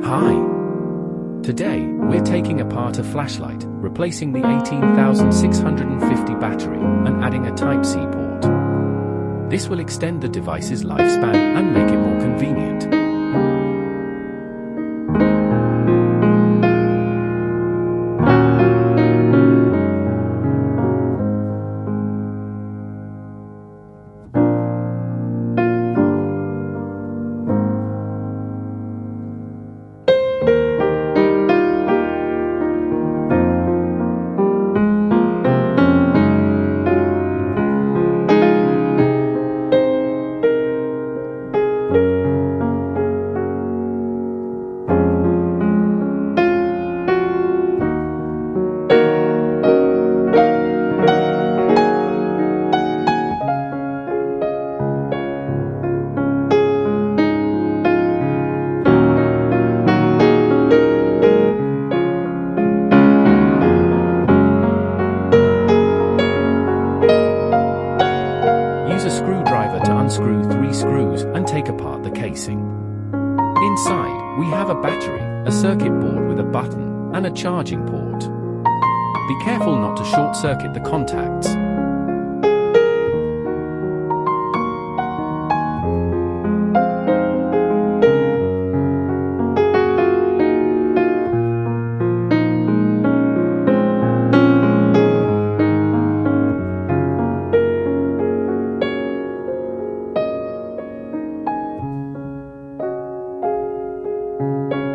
Hi! Today, we're taking apart a flashlight, replacing the 18,650 battery, and adding a Type-C port. This will extend the device's lifespan and make it more convenient. Use a screwdriver to unscrew 3 screws and take apart the casing. Inside, we have a battery, a circuit board with a button, and a charging port. Be careful not to short-circuit the contacts.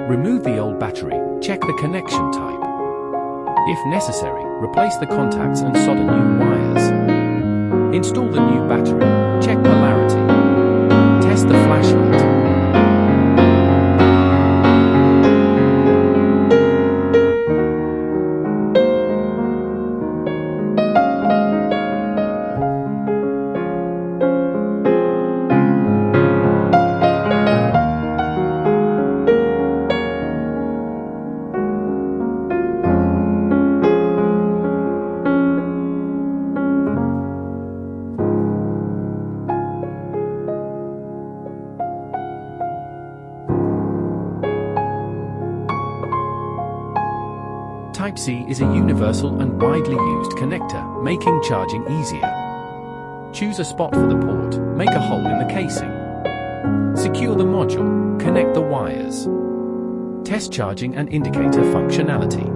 Remove the old battery, check the connection type. If necessary, replace the contacts and solder new wires. Install the new battery, check polarity. Test the flashlight. Type-C is a universal and widely used connector, making charging easier. Choose a spot for the port, make a hole in the casing. Secure the module, connect the wires. Test charging and indicator functionality.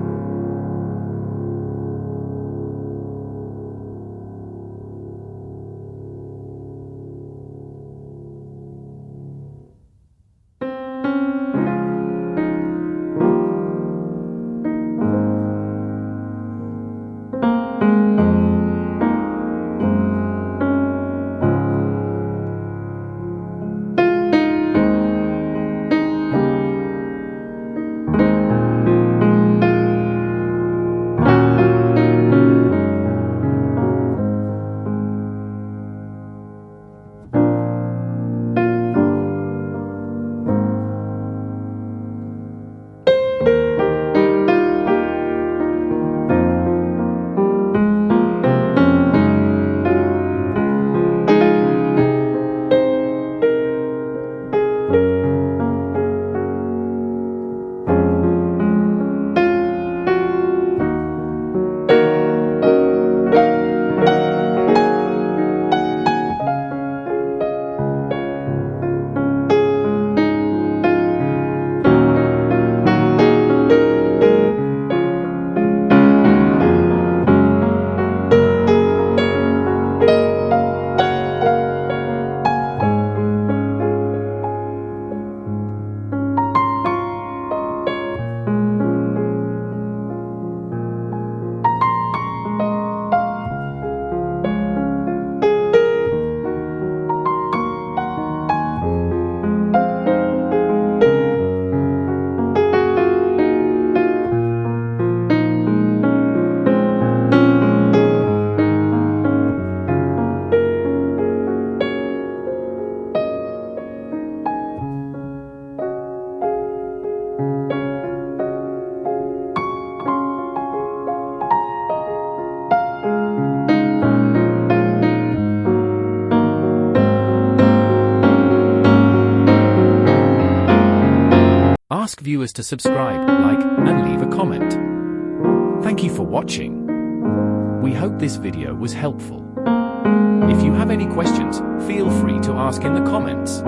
ask viewers to subscribe, like, and leave a comment. Thank you for watching. We hope this video was helpful. If you have any questions, feel free to ask in the comments.